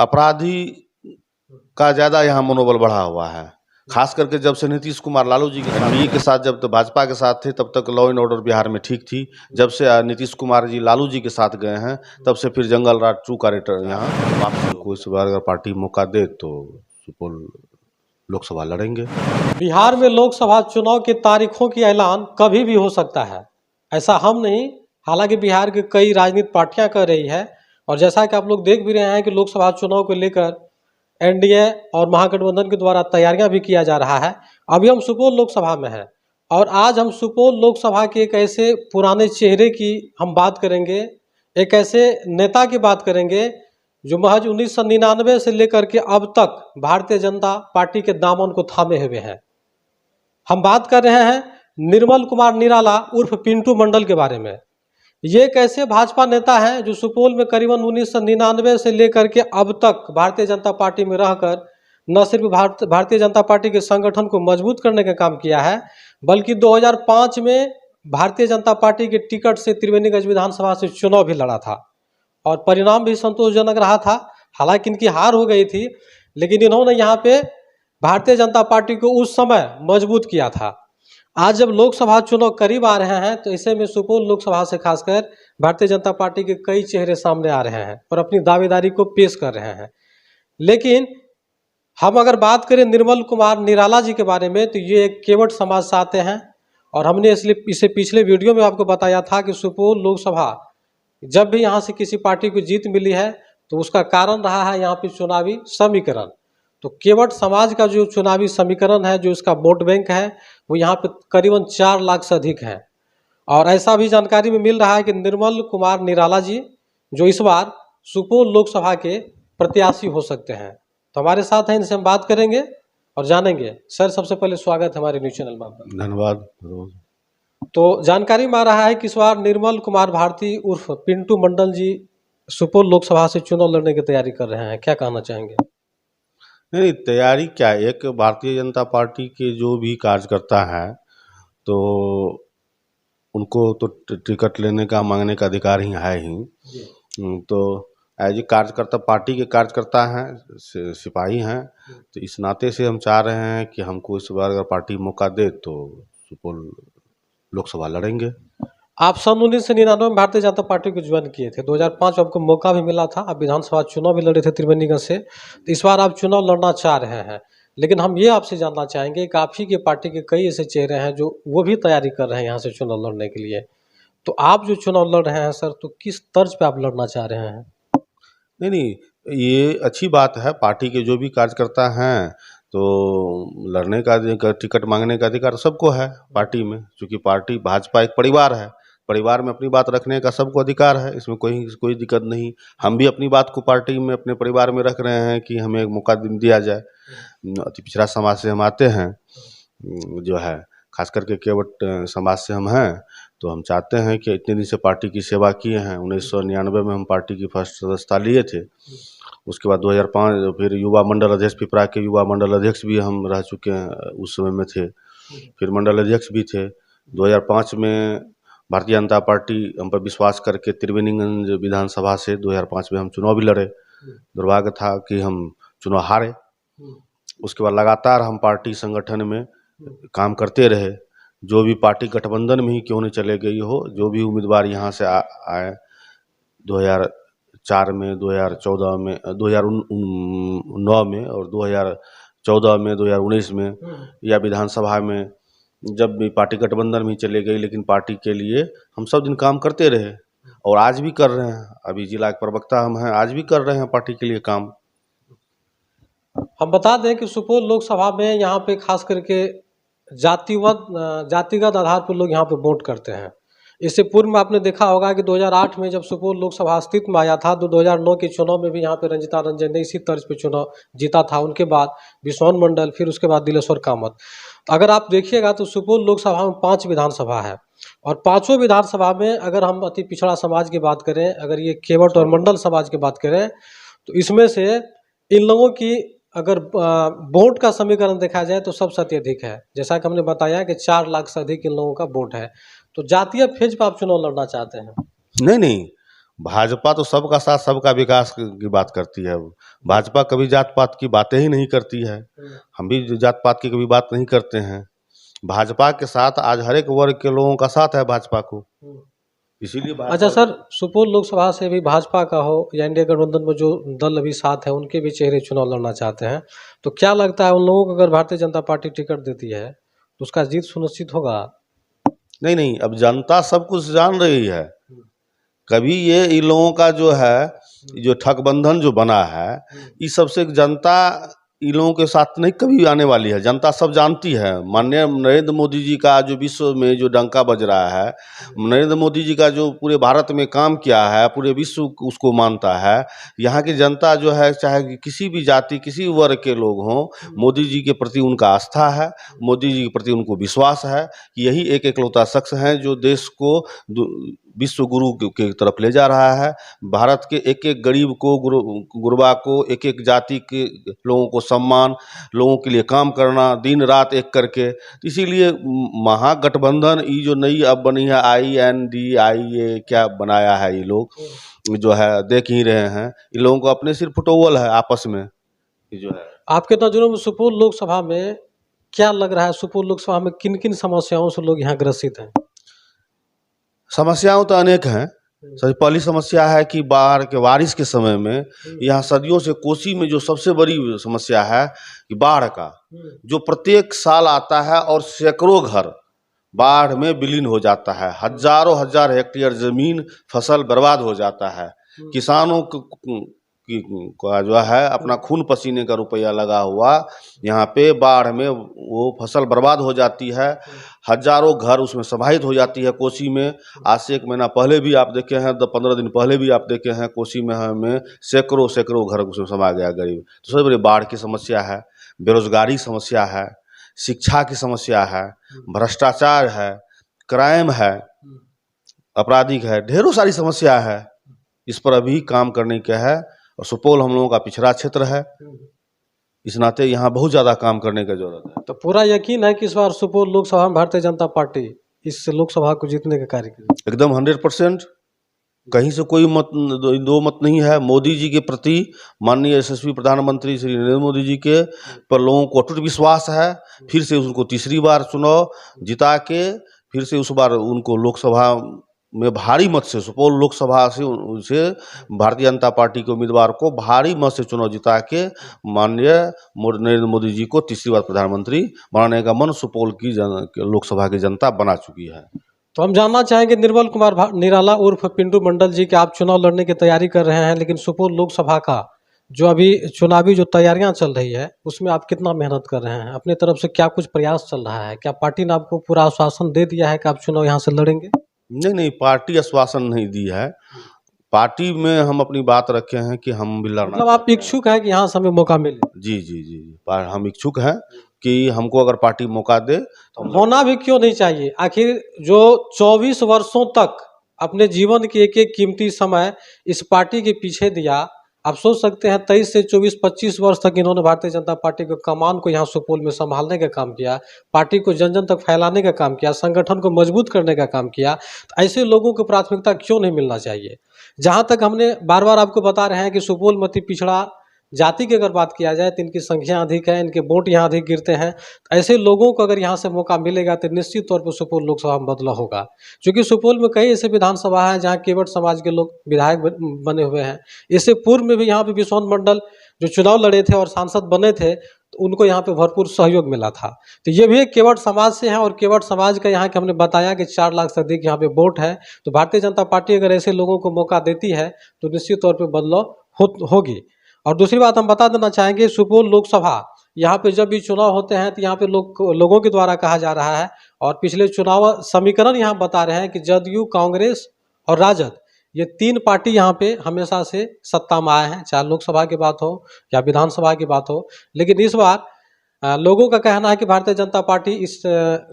अपराधी का ज़्यादा यहाँ मनोबल बढ़ा हुआ है। खास करके जब से नीतीश कुमार लालू जी के एनडीए के साथ, जब तो भाजपा के साथ थे तब तक लॉ एंड ऑर्डर बिहार में ठीक थी। जब से नीतीश कुमार जी लालू जी के साथ गए हैं तब से फिर जंगल राज टू का रिटर्न यहाँ वापस। कोई इस बार अगर पार्टी मौका दे तो सुपौल लोकसभा लड़ेंगे। बिहार में लोकसभा चुनाव की तारीखों की ऐलान कभी भी हो सकता है, ऐसा हम नहीं, हालांकि बिहार की कई राजनीतिक पार्टियां कर रही है। और जैसा कि आप लोग देख भी रहे हैं कि लोकसभा चुनाव को लेकर एनडीए और महागठबंधन के द्वारा तैयारियां भी किया जा रहा है। अभी हम सुपौल लोकसभा में हैं और आज हम सुपौल लोकसभा के एक ऐसे पुराने चेहरे की हम बात करेंगे, एक ऐसे नेता की बात करेंगे जो महज 1999 से लेकर के अब तक भारतीय जनता पार्टी के दामन को थामे हुए हैं। हम बात कर रहे हैं निर्मल कुमार निराला उर्फ पिंटू मंडल के बारे में। ये एक ऐसे भाजपा नेता हैं जो सुपौल में करीबन 1999 से लेकर के अब तक भारतीय जनता पार्टी में रहकर न सिर्फ भारतीय जनता पार्टी के संगठन को मजबूत करने का काम किया है, बल्कि 2005 में भारतीय जनता पार्टी के टिकट से त्रिवेणीगंज विधानसभा से चुनाव भी लड़ा था और परिणाम भी संतोषजनक रहा था। हालांकि इनकी हार हो गई थी, लेकिन इन्होंने यहाँ पे भारतीय जनता पार्टी को उस समय मजबूत किया था। आज जब लोकसभा चुनाव करीब आ रहे हैं तो ऐसे में सुपौल लोकसभा से खासकर भारतीय जनता पार्टी के कई चेहरे सामने आ रहे हैं और अपनी दावेदारी को पेश कर रहे हैं। लेकिन हम अगर बात करें निर्मल कुमार निराला जी के बारे में तो ये एक केवट समाज से आते हैं और हमने इसलिए इसे पिछले वीडियो में आपको बताया था कि सुपौल लोकसभा जब भी यहाँ से किसी पार्टी को जीत मिली है तो उसका कारण रहा है यहाँ पे चुनावी समीकरण। तो केवट समाज का जो चुनावी समीकरण है, जो इसका वोट बैंक है, वो यहाँ पे करीबन 4 लाख से अधिक है। और ऐसा भी जानकारी में मिल रहा है कि निर्मल कुमार निराला जी जो इस बार सुपौल लोकसभा के प्रत्याशी हो सकते हैं। तो हमारे साथ हैं, इनसे हम बात करेंगे और जानेंगे। सर, सबसे पहले स्वागत है हमारे न्यूज चैनल में। धन्यवाद। तो जानकारी में आ रहा है कि इस बार निर्मल कुमार भारती उर्फ पिंटू मंडल जी सुपौल लोकसभा से चुनाव लड़ने की तैयारी कर रहे हैं, क्या कहना चाहेंगे? नहीं, तैयारी क्या, एक भारतीय जनता पार्टी के जो भी कार्यकर्ता हैं तो उनको तो टिकट लेने का, मांगने का अधिकार ही है ही। तो एज ए कार्यकर्ता, पार्टी के कार्यकर्ता हैं, सिपाही हैं, तो इस नाते से हम चाह रहे हैं कि हमको इस बार अगर पार्टी मौका दे तो सुपौल लोकसभा लड़ेंगे। आप सन 1999 में भारतीय जनता पार्टी को ज्वाइन किए थे, 2005 आपको मौका भी मिला था, आप विधानसभा चुनाव भी लड़े थे त्रिवेणीगंज से। तो इस बार आप चुनाव लड़ना चाह रहे हैं, लेकिन हम ये आपसे जानना चाहेंगे कि आप ही के पार्टी के कई ऐसे चेहरे हैं जो वो भी तैयारी कर रहे हैं यहाँ से चुनाव लड़ने के लिए। तो आप जो चुनाव लड़ रहे हैं सर, तो किस तर्ज पे आप लड़ना चाह रहे हैं? नहीं, ये अच्छी बात है। पार्टी के जो भी कार्यकर्ता हैं तो लड़ने का, टिकट मांगने का अधिकार सबको है पार्टी में, क्योंकि पार्टी भाजपा एक परिवार है। परिवार में अपनी बात रखने का सबको अधिकार है, इसमें कोई दिक्कत नहीं। हम भी अपनी बात को पार्टी में, अपने परिवार में रख रहे हैं कि हमें एक मौका दिया जाए। अति पिछड़ा समाज से हम आते हैं, जो है खास करके केवट समाज से हम हैं, तो हम चाहते हैं कि इतने दिन से पार्टी की सेवा किए हैं। 1999 में हम पार्टी की फर्स्ट सदस्यता लिए थे। उसके बाद 2005 फिर युवा मंडल अध्यक्ष, पिपरा के युवा मंडल अध्यक्ष भी हम रह चुके हैं, उस समय में थे। फिर मंडल अध्यक्ष भी थे। 2005 में भारतीय जनता पार्टी हम पर विश्वास करके त्रिवेणीगंज विधानसभा से 2005 में हम चुनाव भी लड़े। दुर्भाग्य था कि हम चुनाव हारे। उसके बाद लगातार हम पार्टी संगठन में काम करते रहे। जो भी पार्टी गठबंधन में ही क्यों नहीं चले गई हो, जो भी उम्मीदवार यहाँ से आए 2004 में, 2014 में, 2009 में और 2014 में, 2019 में या विधानसभा में, जब भी पार्टी गठबंधन में ही चले गई, लेकिन पार्टी के लिए हम सब दिन काम करते रहे और आज भी कर रहे हैं। अभी जिला के प्रवक्ता हम हैं, आज भी कर रहे हैं पार्टी के लिए काम। हम बता दें कि सुपौल लोकसभा में यहाँ पे खास करके जातिगत आधार पर लोग यहाँ पे वोट करते हैं। इससे पूर्व में आपने देखा होगा कि 2008 में जब सुपौल लोकसभा अस्तित्व में आया था तो 2009 के चुनाव में भी यहाँ पे रंजिता रंजन ने इसी तर्ज पे चुनाव जीता था। उनके बाद विश्वान मंडल, फिर उसके बाद दिलेश्वर कामत। अगर आप देखिएगा तो सुपौल लोकसभा में 5 विधानसभा है और 5 विधानसभा में अगर हम अति पिछड़ा समाज की बात करें, अगर ये केवट और मंडल समाज की बात करें, तो इसमें से इन लोगों की अगर वोट का समीकरण देखा जाए तो सबसे अत्यधिक है। जैसा कि हमने बताया कि 4 लाख से अधिक इन लोगों का वोट है। तो जातीय फेज पर आप चुनाव लड़ना चाहते हैं? नहीं, भाजपा तो सबका साथ सबका विकास की बात करती है। भाजपा कभी जात पात की बातें ही नहीं करती है। हम भी जात पात की कभी बात नहीं करते हैं। भाजपा के साथ आज हर एक वर्ग के लोगों का साथ है भाजपा को, इसीलिए अच्छा सर, सुपौल लोकसभा से भी भाजपा का हो या इंडिया गठबंधन में जो दल अभी साथ है उनके भी चेहरे चुनाव लड़ना चाहते हैं, तो क्या लगता है उन लोगों को अगर भारतीय जनता पार्टी टिकट देती है तो उसका जीत सुनिश्चित होगा? नहीं नहीं, अब जनता सब कुछ जान रही है। कभी ये इन लोगों का जो है, जो ठगबंधन जो बना है, इस सबसे जनता इन लोगों के साथ नहीं कभी आने वाली है। जनता सब जानती है। माननीय नरेंद्र मोदी जी का जो विश्व में जो डंका बज रहा है, नरेंद्र मोदी जी का जो पूरे भारत में काम किया है, पूरे विश्व उसको मानता है। यहाँ की जनता जो है, चाहे किसी भी जाति किसी वर्ग के लोग हों, मोदी जी के प्रति उनका आस्था है, मोदी जी के प्रति उनको विश्वास है कि यही एक एकलौता शख्स है जो देश को विश्व गुरु के तरफ ले जा रहा है। भारत के एक एक गरीब को, गुरबा को, एक एक जाति के लोगों को सम्मान, लोगों के लिए काम करना, दिन रात एक करके। इसीलिए महागठबंधन ये जो नई अब बनी है, INDIA क्या बनाया है ये लोग, जो है देख ही रहे हैं। इन लोगों को अपने सिर्फ फुटबॉल है आपस में जो है। आपके नजरों में सुपौल लोकसभा में क्या लग रहा है, सुपौल लोकसभा में किन किन समस्याओं से लोग यहाँ ग्रसित हैं? समस्याओं तो अनेक हैं। सबसे पहली समस्या है कि बाढ़ के बारिश के समय में यहाँ सदियों से कोसी में जो सबसे बड़ी समस्या है कि बाढ़ का, जो प्रत्येक साल आता है और सैकड़ों घर बाढ़ में विलीन हो जाता है। हजारों हजार हेक्टेयर जमीन फसल बर्बाद हो जाता है। किसानों का जो है अपना खून पसीने का रुपया लगा हुआ यहाँ पे बाढ़ में वो फसल बर्बाद हो जाती है। हजारों घर उसमें समाहित हो जाती है कोसी में। आज से 1 महीना पहले भी आप देखे हैं, 15 दिन पहले भी आप देखे हैं, कोसी में हमें सैकड़ों सैकड़ों घर उसमें समा गया गरीब। तो सबसे बड़ी बाढ़ की समस्या है, बेरोजगारी समस्या है, शिक्षा की समस्या है, भ्रष्टाचार है, क्राइम है, आपराधिक है, ढेरों सारी समस्या है। इस पर अभी काम करने का है। और सुपौल हम लोगों का पिछड़ा क्षेत्र है, इस नाते यहाँ बहुत ज़्यादा काम करने की जरूरत है। तो पूरा यकीन है कि इस बार सुपौल लोकसभा में भारतीय जनता पार्टी इस लोकसभा को जीतने का कार्य करेगी? एकदम 100%, कहीं से कोई मत दो मत नहीं है। मोदी जी के प्रति, माननीय यशस्वी प्रधानमंत्री श्री नरेंद्र मोदी जी के पर लोगों को अटूट विश्वास है। फिर से उनको तीसरी बार चुनाव जिता के फिर से उस बार उनको लोकसभा में भारी मत से, सुपौल लोकसभा से भारतीय जनता पार्टी के उम्मीदवार को भारी मत से चुनाव जिता के माननीय नरेंद्र मोदी जी को तीसरी बार प्रधानमंत्री बनाने का मन सुपौल की लोकसभा की जनता बना चुकी है। तो हम जानना चाहेंगे निर्मल कुमार निराला उर्फ पिंटू मंडल जी कि आप चुनाव लड़ने की तैयारी कर रहे हैं, लेकिन सुपौल लोकसभा का जो अभी चुनावी जो तैयारियां चल रही है उसमें आप कितना मेहनत कर रहे हैं? अपनी तरफ से क्या कुछ प्रयास चल रहा है? क्या पार्टी ने आपको पूरा आश्वासन दे दिया है कि आप चुनाव यहाँ से लड़ेंगे? नहीं नहीं, पार्टी आश्वासन नहीं दी है। पार्टी में हम अपनी बात रखे हैं कि हम भी लड़ना, मतलब आप इच्छुक हैं कि यहाँ से हमें मौका मिले? जी जी जी जी, हम इच्छुक हैं कि हमको अगर पार्टी मौका दे तो होना भी क्यों नहीं चाहिए? आखिर जो 24 वर्षों तक अपने जीवन के एक एक कीमती समय इस पार्टी के पीछे दिया, आप सोच सकते हैं 23 से 24-25 वर्ष तक इन्होंने भारतीय जनता पार्टी के कमान को यहाँ सुपौल में संभालने का काम किया, पार्टी को जन जन तक फैलाने का काम किया, संगठन को मजबूत करने का काम किया। तो ऐसे लोगों को प्राथमिकता क्यों नहीं मिलना चाहिए? जहाँ तक हमने बार बार आपको बता रहे हैं कि सुपौल में अति पिछड़ा जाति की अगर बात किया जाए तो इनकी संख्या अधिक है, इनके वोट यहाँ अधिक गिरते हैं। तो ऐसे लोगों को अगर यहाँ से मौका मिलेगा तो निश्चित तौर पर सुपौल लोकसभा में बदलाव होगा, क्योंकि सुपौल में कई ऐसे विधानसभा है जहाँ केवट समाज के लोग विधायक बने हुए हैं। इससे पूर्व में भी यहाँ पे विश्वनाथ मंडल जो चुनाव लड़े थे और सांसद बने थे तो उनको यहाँ पे भरपूर सहयोग मिला था। तो ये भी एक केवट समाज से है और केवट समाज का यहाँ के हमने बताया कि 4 लाख से अधिक यहाँ पे वोट है। तो भारतीय जनता पार्टी अगर ऐसे लोगों को मौका देती है तो निश्चित तौर पर बदलाव होगी। और दूसरी बात हम बता देना चाहेंगे, सुपौल लोकसभा यहाँ पे जब भी चुनाव होते हैं तो यहाँ पे लोगों के द्वारा कहा जा रहा है और पिछले चुनाव समीकरण यहाँ बता रहे हैं कि जदयू, कांग्रेस और राजद, ये 3 पार्टी यहाँ पे हमेशा से सत्ता में आए हैं, चाहे लोकसभा की बात हो या विधानसभा की बात हो। लेकिन इस बार लोगों का कहना है कि भारतीय जनता पार्टी इस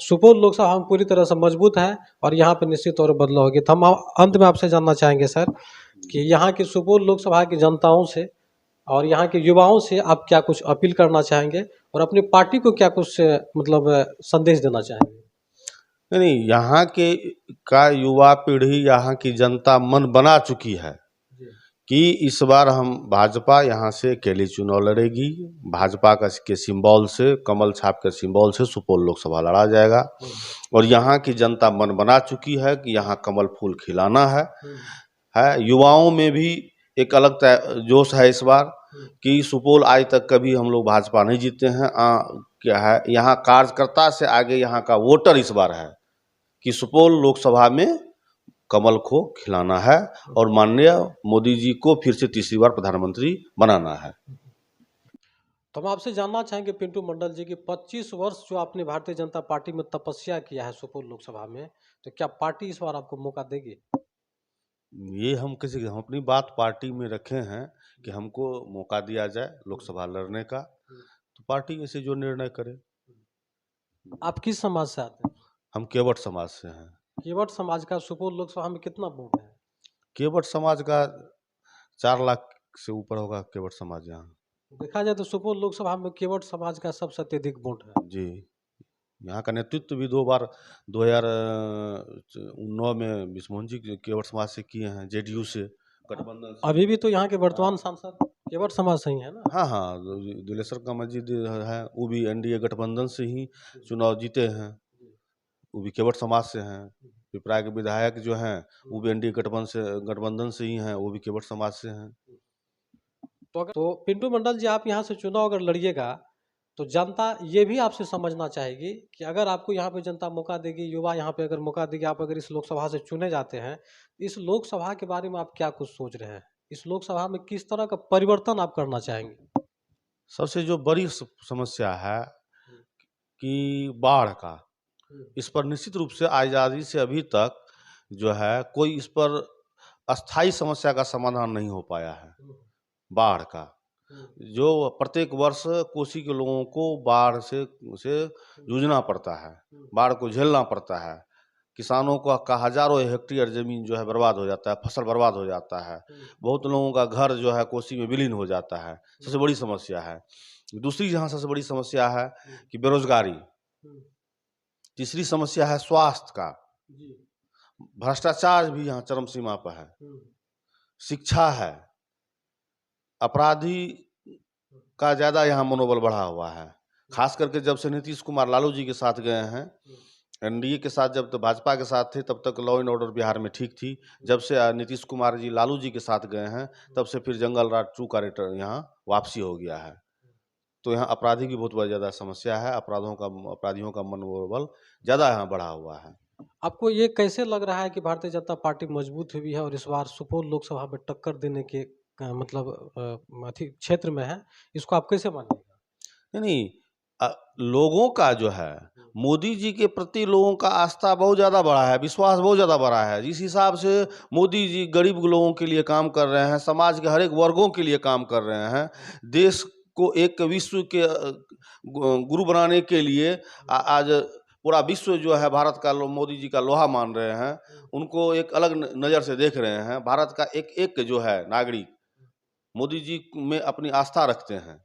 सुपौल लोकसभा में पूरी तरह से मजबूत है और यहाँ पे निश्चित तौर पर बदलाव होगी। तो हम अंत में आपसे जानना चाहेंगे सर कि यहाँ की सुपौल लोकसभा की जनताओं से और यहाँ के युवाओं से आप क्या कुछ अपील करना चाहेंगे और अपनी पार्टी को क्या कुछ मतलब संदेश देना चाहेंगे? नहीं नहीं, यहाँ के का युवा पीढ़ी, यहाँ की जनता मन बना चुकी है कि इस बार हम भाजपा यहाँ से अकेली चुनाव लड़ेगी। भाजपा का के सिंबल से, कमल छाप के सिंबल से सुपौल लोकसभा लड़ा जाएगा। और यहाँ की जनता मन बना चुकी है कि यहाँ कमल फूल खिलाना है। युवाओं में भी एक अलग जोश है इस बार कि सुपौल आज तक कभी हम लोग भाजपा नहीं जीते हैं। क्या है, यहाँ कार्यकर्ता से आगे यहाँ का वोटर इस बार है कि सुपौल लोकसभा में कमल को खिलाना है और माननीय मोदी जी को फिर से तीसरी बार प्रधानमंत्री बनाना है। तो हम आपसे जानना चाहेंगे पिंटू मंडल जी की 25 वर्ष जो आपने भारतीय जनता पार्टी में तपस्या किया है सुपौल लोकसभा में, तो क्या पार्टी इस बार आपको मौका देगी? ये हम अपनी बात पार्टी में रखे हैं कि हमको मौका दिया जाए लोकसभा लड़ने का, तो पार्टी ऐसे जो निर्णय करे। आप किस समाज से आते हैं? हम केवट समाज से हैं। केवट समाज का सुपौल लोकसभा में कितना वोट है? केवट समाज का 4 लाख से ऊपर होगा केवट समाज यहाँ। देखा जाए तो सुपौल लोकसभा में केवट समाज का सबसे अत्यधिक वोट है। जी, यहाँ का नेतृत्व भी 2 बार 2009 में बिस्मोहन जी केवट समाज से किए हैं, जेडीयू से गठबंधन से। अभी भी तो यहाँ के वर्तमान सांसद केवट समाज से ही है ना? हाँ हाँ, दिलेश्वर का मस्जिद है, वो भी एनडीए गठबंधन से ही चुनाव जीते हैं, वो भी केवट समाज से हैं। पिपराय के विधायक जो हैं वो भी एनडीए गठबंधन से ही हैं, वो भी केवट समाज से हैं। तो पिंटू मंडल जी, आप यहाँ से चुनाव अगर लड़िएगा तो जनता ये भी आपसे समझना चाहेगी कि अगर आपको यहाँ पे जनता मौका देगी, युवा यहाँ पे अगर मौका देगी, आप अगर इस लोकसभा से चुने जाते हैं, इस लोकसभा के बारे में आप क्या कुछ सोच रहे हैं? इस लोकसभा में किस तरह का परिवर्तन आप करना चाहेंगे? सबसे जो बड़ी समस्या है कि बाढ़ का, इस पर निश्चित रूप से आज़ादी से अभी तक जो है कोई इस पर अस्थाई समस्या का समाधान नहीं हो पाया है। बाढ़ का जो प्रत्येक वर्ष कोसी के लोगों को बाढ़ से जूझना पड़ता है, बाढ़ को झेलना पड़ता है। किसानों का हजारों हेक्टेयर जमीन जो है बर्बाद हो जाता है, फसल बर्बाद हो जाता है। बहुत लोगों का घर जो है कोसी में विलीन हो जाता है। सबसे बड़ी समस्या है। दूसरी जहाँ सबसे बड़ी समस्या है कि बेरोजगारी। तीसरी समस्या है स्वास्थ्य का। भ्रष्टाचार भी यहाँ चरम सीमा पर है। शिक्षा है। अपराधी का ज़्यादा यहाँ मनोबल बढ़ा हुआ है। खास करके जब से नीतीश कुमार लालू जी के साथ गए हैं, एनडीए के साथ, जब तो भाजपा के साथ थे तब तक लॉ एंड ऑर्डर बिहार में ठीक थी। जब से नीतीश कुमार जी लालू जी के साथ गए हैं तब से फिर जंगल राज 2 का रिटर्न यहाँ वापसी हो गया है। तो यहाँ अपराधी की बहुत ज़्यादा समस्या है। अपराधियों का मनोबल ज़्यादा यहाँ बढ़ा हुआ है। आपको ये कैसे लग रहा है कि भारतीय जनता पार्टी मजबूत हुई है और इस बार सुपौल लोकसभा में टक्कर देने के मतलब क्षेत्र में है, इसको आप कैसे मानिएगा? नहीं, लोगों का जो है मोदी जी के प्रति लोगों का आस्था बहुत ज़्यादा बढ़ा है, विश्वास बहुत ज़्यादा बढ़ा है। जिस हिसाब से मोदी जी गरीब लोगों के लिए काम कर रहे हैं, समाज के हर एक वर्गों के लिए काम कर रहे हैं, देश को एक विश्व के गुरु बनाने के लिए आज पूरा विश्व जो है भारत का मोदी जी का लोहा मान रहे हैं। उनको एक अलग नज़र से देख रहे हैं। भारत का एक एक जो है नागरिक मोदी जी में अपनी आस्था रखते हैं।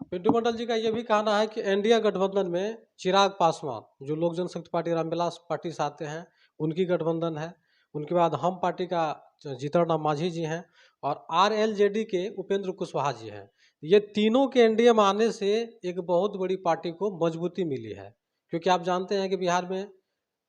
पिंटू मंडल जी का यह भी कहना है कि एनडीए गठबंधन में चिराग पासवान जो लोक जनशक्ति पार्टी रामविलास पार्टी से आते हैं, उनकी गठबंधन है। उनके बाद हम पार्टी का जीतन राम मांझी जी हैं और आरएलजेडी के उपेंद्र कुशवाहा जी हैं। ये तीनों के एनडीए में आने से एक बहुत बड़ी पार्टी को मजबूती मिली है, क्योंकि आप जानते हैं कि बिहार में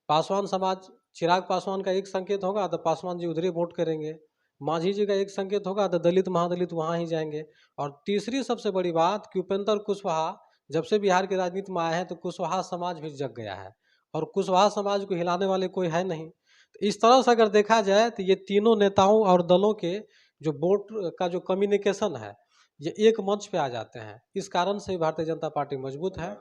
पासवान समाज, चिराग पासवान का एक संकेत होगा तो पासवान जी उधर ही वोट करेंगे। मांझी जी का एक संकेत होगा तो दलित महादलित वहाँ ही जाएंगे। और तीसरी सबसे बड़ी बात कि उपेंद्र कुशवाहा जब से बिहार की राजनीति में आए हैं तो कुशवाहा समाज भी जग गया है और कुशवाहा समाज को हिलाने वाले कोई है नहीं। तो इस तरह से अगर देखा जाए तो ये तीनों नेताओं और दलों के जो वोट का जो कम्युनिकेशन है ये एक मंच पे आ जाते हैं। इस कारण से भारतीय जनता पार्टी मजबूत है।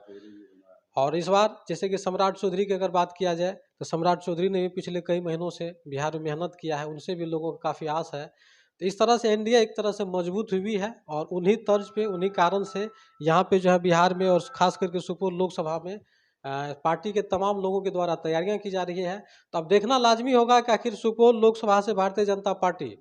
और इस बार जैसे कि सम्राट चौधरी की अगर बात किया जाए तो सम्राट चौधरी ने भी पिछले कई महीनों से बिहार में मेहनत किया है, उनसे भी लोगों को काफ़ी आस है। तो इस तरह से एनडीए एक तरह से मजबूत हुई है और उन्हीं तर्ज पे, उन्हीं कारण से यहाँ पे जो है बिहार में और खास करके सुपौल लोकसभा में पार्टी के तमाम लोगों के द्वारा तैयारियां की जा रही है। तो अब देखना लाजमी होगा कि आखिर सुपौल लोकसभा से भारतीय जनता पार्टी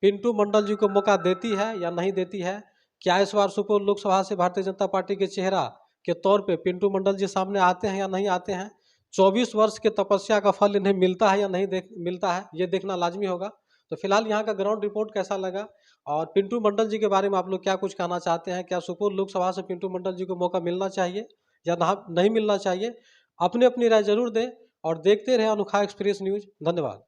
पिंटू मंडल जी को मौका देती है या नहीं देती है। क्या इस बार सुपौल लोकसभा से भारतीय जनता पार्टी के चेहरा के तौर पे पिंटू मंडल जी सामने आते हैं या नहीं आते हैं? 24 वर्ष के तपस्या का फल इन्हें मिलता है या नहीं मिलता है, ये देखना लाजमी होगा। तो फिलहाल यहाँ का ग्राउंड रिपोर्ट कैसा लगा और पिंटू मंडल जी के बारे में आप लोग क्या कुछ कहना चाहते हैं? क्या सुपौल लोकसभा से पिंटू मंडल जी को मौका मिलना चाहिए या नहीं मिलना चाहिए? अपनी अपनी राय जरूर दें और देखते रहे अनोखा एक्सप्रेस न्यूज। धन्यवाद।